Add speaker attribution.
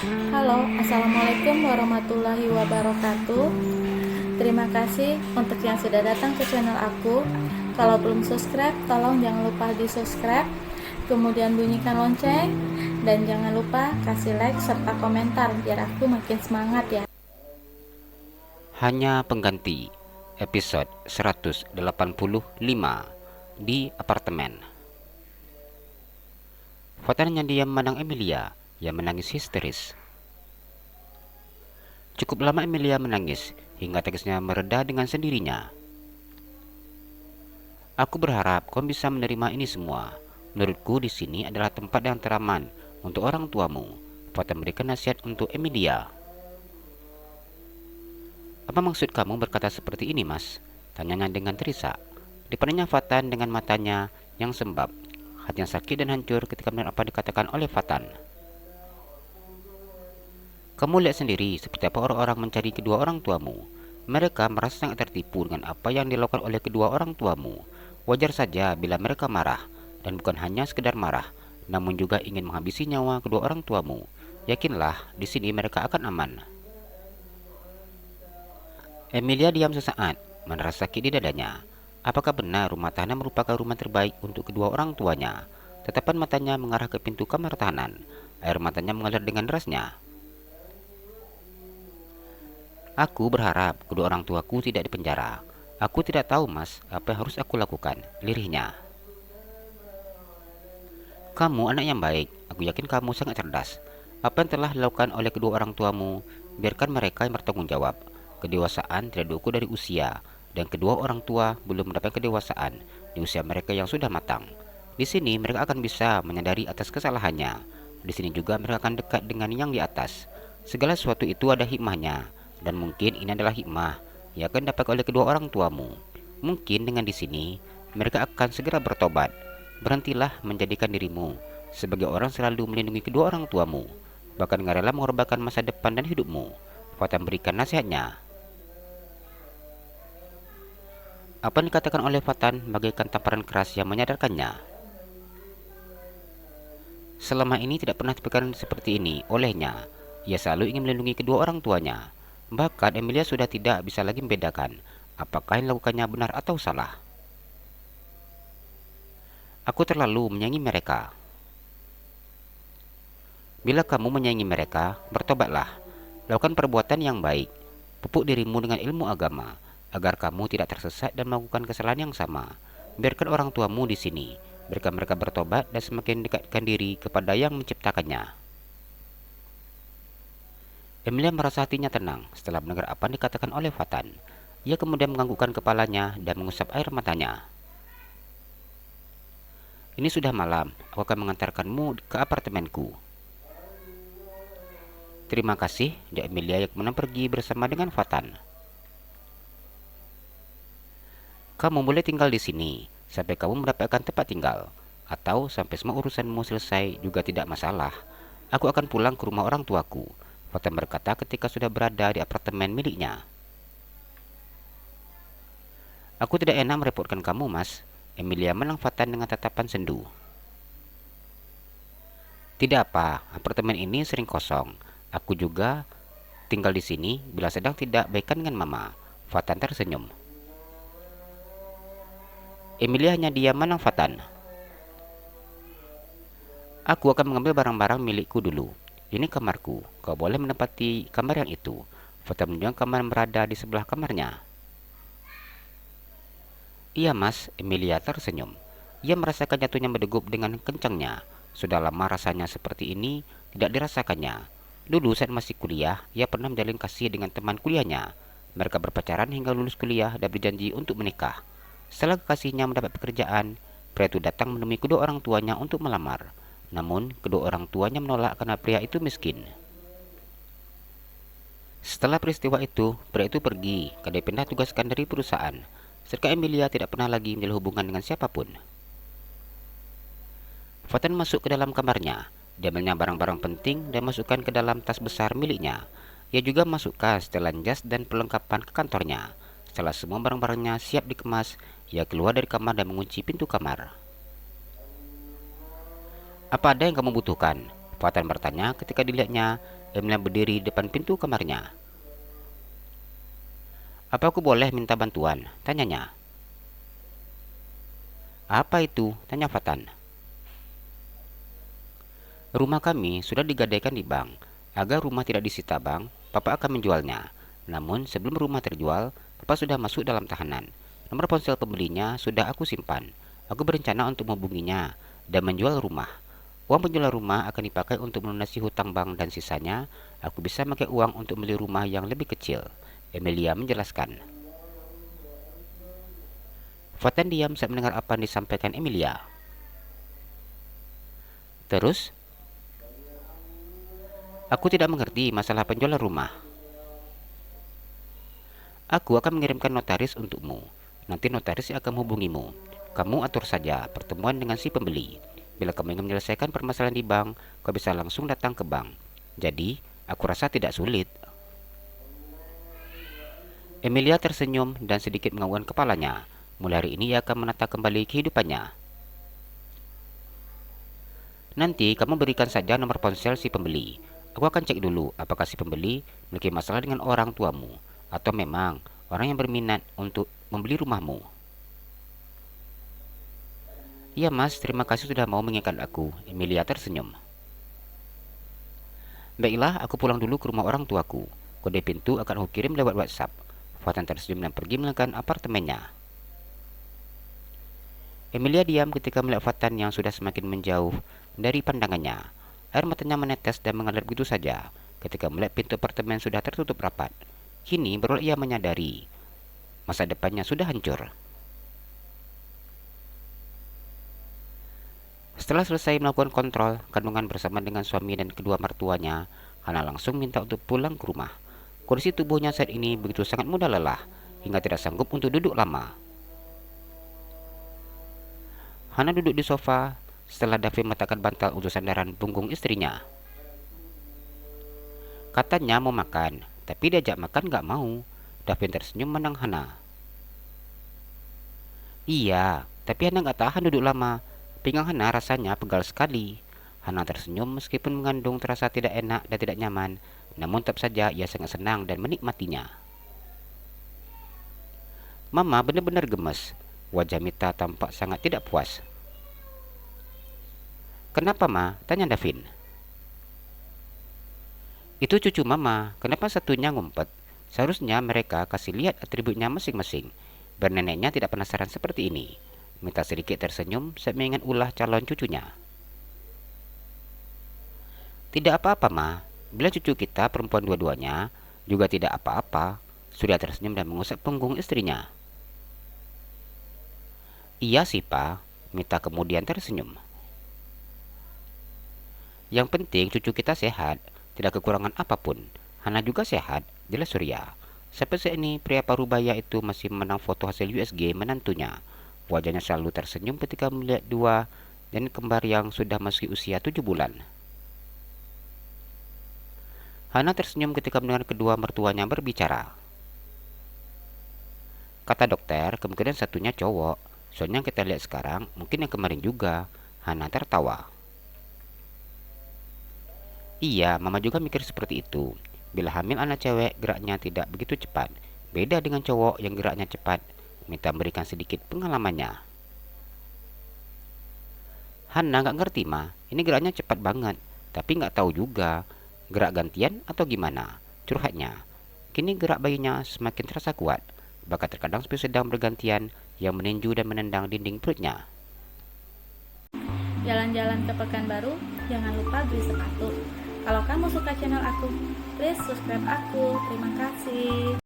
Speaker 1: Halo, Assalamualaikum warahmatullahi wabarakatuh. Terima kasih untuk yang sudah datang ke channel aku. Kalau belum subscribe, tolong jangan lupa di subscribe, kemudian bunyikan lonceng, dan jangan lupa kasih like serta komentar biar aku makin semangat ya.
Speaker 2: Hanya Pengganti, episode 185, di apartemen. Fatan yang diam memandang Emilia yang menangis histeris. Cukup lama Emilia menangis hingga tangisnya mereda dengan sendirinya. Aku berharap kau bisa menerima ini semua. Menurutku di sini adalah tempat yang teraman untuk orang tuamu. Fatan memberikan nasihat untuk Emilia. Apa maksud kamu berkata seperti ini, Mas? Tanyanya dengan terisak. Dipandangnya Fatan dengan matanya yang sembab. Hatinya sakit dan hancur ketika mendengar apa dikatakan oleh Fatan. Kamu lihat sendiri seperti apa orang-orang mencari kedua orang tuamu. Mereka merasa sangat tertipu dengan apa yang dilakukan oleh kedua orang tuamu. Wajar saja bila mereka marah, dan bukan hanya sekedar marah, namun juga ingin menghabisi nyawa kedua orang tuamu. Yakinlah, di sini mereka akan aman. Emilia diam sesaat, merasa sakit di dadanya. Apakah benar rumah tahanan merupakan rumah terbaik untuk kedua orang tuanya? Tatapan matanya mengarah ke pintu kamar tahanan. Air matanya mengalir dengan derasnya. Aku berharap kedua orang tuaku tidak dipenjara. Aku tidak tahu, Mas, apa yang harus aku lakukan, lirihnya. Kamu anak yang baik. Aku yakin kamu sangat cerdas. Apa yang telah dilakukan oleh kedua orang tuamu, biarkan mereka yang bertanggung jawab. Kedewasaan tidak diukur dari usia, dan kedua orang tua belum mendapat kedewasaan di usia mereka yang sudah matang. Di sini mereka akan bisa menyadari atas kesalahannya. Di sini juga mereka akan dekat dengan yang di atas. Segala sesuatu itu ada hikmahnya, dan mungkin ini adalah hikmah yang akan dapat oleh kedua orang tuamu. Mungkin dengan di sini mereka akan segera bertobat. Berhentilah menjadikan dirimu sebagai orang selalu melindungi kedua orang tuamu, bahkan gak rela mengorbankan masa depan dan hidupmu. Fatan berikan nasihatnya. Apa yang dikatakan oleh Fatan bagaikan tamparan keras yang menyadarkannya. Selama ini tidak pernah dipikirkan seperti ini olehnya. Ia selalu ingin melindungi kedua orang tuanya. Bahkan Emilia sudah tidak bisa lagi membedakan apakah yang dilakukannya benar atau salah. Aku terlalu menyayangi mereka. Bila kamu menyayangi mereka, bertobatlah. Lakukan perbuatan yang baik. Pupuk dirimu dengan ilmu agama, agar kamu tidak tersesat dan melakukan kesalahan yang sama. Biarkan orang tuamu di sini. Biarkan mereka bertobat dan semakin dekatkan diri kepada yang menciptakannya. Emilia merasa hatinya tenang setelah mendengar apa yang dikatakan oleh Fatan. Ia kemudian menganggukkan kepalanya dan mengusap air matanya. Ini sudah malam, aku akan mengantarkanmu ke apartemenku. Terima kasih, jawab Emilia yang kemudian pergi bersama dengan Fatan. Kamu boleh tinggal di sini sampai kamu mendapatkan tempat tinggal, atau sampai semua urusanmu selesai juga tidak masalah. Aku akan pulang ke rumah orang tuaku, Fatan berkata ketika sudah berada di apartemen miliknya. Aku tidak enak merepotkan kamu, Mas. Emilia menang Fatan dengan tatapan sendu. Tidak apa, apartemen ini sering kosong. Aku juga tinggal di sini bila sedang tidak baikan dengan Mama. Fatan tersenyum. Emilia hanya diam menang Fatan. Aku akan mengambil barang-barang milikku dulu. Ini kamarku. Kau boleh menempati kamar yang itu. Fatan menunjukkan kamar yang berada di sebelah kamarnya. Iya, Mas. Emilia tersenyum. Ia merasakan jantungnya berdegup dengan kencangnya. Sudah lama rasanya seperti ini tidak dirasakannya. Dulu saat masih kuliah, ia pernah menjalin kasih dengan teman kuliahnya. Mereka berpacaran hingga lulus kuliah dan berjanji untuk menikah. Setelah kekasihnya mendapat pekerjaan, pria itu datang menemui kedua orang tuanya untuk melamar. Namun, kedua orang tuanya menolak karena pria itu miskin. Setelah peristiwa itu, pria itu pergi karena dipindah tugaskan dari perusahaan. Serta Emilia tidak pernah lagi menjalin hubungan dengan siapapun. Fatan masuk ke dalam kamarnya. Dia mengambil barang-barang penting dan masukkan ke dalam tas besar miliknya. Ia juga masukkan setelan jas dan perlengkapan ke kantornya. Setelah semua barang-barangnya siap dikemas, ia keluar dari kamar dan mengunci pintu kamar. Apa ada yang kamu butuhkan? Fatan bertanya ketika dilihatnya Emilia berdiri di depan pintu kamarnya. Apa aku boleh minta bantuan? Tanyanya. Apa itu? Tanya Fatan. Rumah kami sudah digadaikan di bank. Agar rumah tidak disita bank, Papa akan menjualnya. Namun sebelum rumah terjual, Papa sudah masuk dalam tahanan. Nomor ponsel pembelinya sudah aku simpan. Aku berencana untuk menghubunginya dan menjual rumah. Uang penjualan rumah akan dipakai untuk melunasi hutang bank dan sisanya, aku bisa pakai uang untuk beli rumah yang lebih kecil. Emilia menjelaskan. Fatan diam saat mendengar apa yang disampaikan Emilia. Terus, aku tidak mengerti masalah penjualan rumah. Aku akan mengirimkan notaris untukmu. Nanti notaris akan menghubungimu. Kamu atur saja pertemuan dengan si pembeli. Bila kamu ingin menyelesaikan permasalahan di bank, kau bisa langsung datang ke bank. Jadi, aku rasa tidak sulit. Emilia tersenyum dan sedikit menganggukkan kepalanya. Mulai hari ini ia akan menata kembali kehidupannya. Nanti kamu berikan saja nomor ponsel si pembeli. Aku akan cek dulu apakah si pembeli memiliki masalah dengan orang tuamu, atau memang orang yang berminat untuk membeli rumahmu. Iya mas, terima kasih sudah mau mengingat aku. Emilia tersenyum. Baiklah, aku pulang dulu ke rumah orang tuaku. Kode pintu akan aku kirim lewat WhatsApp. Fatan tersenyum dan pergi meninggalkan apartemennya. Emilia diam ketika melihat Fatan yang sudah semakin menjauh dari pandangannya. Air matanya menetes dan mengalir begitu saja ketika melihat pintu apartemen sudah tertutup rapat. Kini baru ia menyadari masa depannya sudah hancur. Setelah selesai melakukan kontrol kandungan bersama dengan suami dan kedua mertuanya, Hana langsung minta untuk pulang ke rumah. Kondisi tubuhnya saat ini begitu sangat mudah lelah hingga tidak sanggup untuk duduk lama. Hana duduk di sofa setelah Davin meletakkan bantal untuk sandaran punggung istrinya. Katanya mau makan, tapi diajak makan gak mau. Davin tersenyum menang Hana. Iya, tapi Hana gak tahan duduk lama. Pinggang Hana rasanya pegal sekali. Hana tersenyum meskipun mengandung terasa tidak enak dan tidak nyaman. Namun tetap saja ia sangat senang dan menikmatinya. Mama benar-benar gemes. Wajah Mita tampak sangat tidak puas. Kenapa ma? Tanya Davin. Itu cucu mama, kenapa satunya ngumpet? Seharusnya mereka kasih lihat atributnya masing-masing. Biar neneknya tidak penasaran seperti ini. Mita sedikit tersenyum saat mengingat ulah calon cucunya. Tidak apa-apa ma, bila cucu kita perempuan dua-duanya juga tidak apa-apa. Surya tersenyum dan mengusap punggung istrinya. Iya sih pa, Mita kemudian tersenyum. Yang penting cucu kita sehat, tidak kekurangan apapun. Hana juga sehat, jelas Surya. Sampai saat ini pria parubaya itu masih menang foto hasil USG menantunya. Wajahnya selalu tersenyum ketika melihat dua dan kembar yang sudah masuk usia 7 bulan. Hana tersenyum ketika mendengar kedua mertuanya berbicara. Kata dokter, kemungkinan satunya cowok. Soalnya kita lihat sekarang, mungkin yang kemarin juga. Hana tertawa. Iya, mama juga mikir seperti itu. Bila hamil anak cewek, geraknya tidak begitu cepat. Beda dengan cowok yang geraknya cepat. Mita memberikan sedikit pengalamannya. Hana nggak ngerti ma, ini geraknya cepat banget. Tapi nggak tahu juga, gerak gantian atau gimana. Curhatnya. Kini gerak bayinya semakin terasa kuat. Bahkan terkadang seperti sedang bergantian yang meninju dan menendang dinding perutnya.
Speaker 1: Jalan-jalan ke Pekanbaru, jangan lupa beli sepatu. Kalau kamu suka channel aku, please subscribe aku. Terima kasih.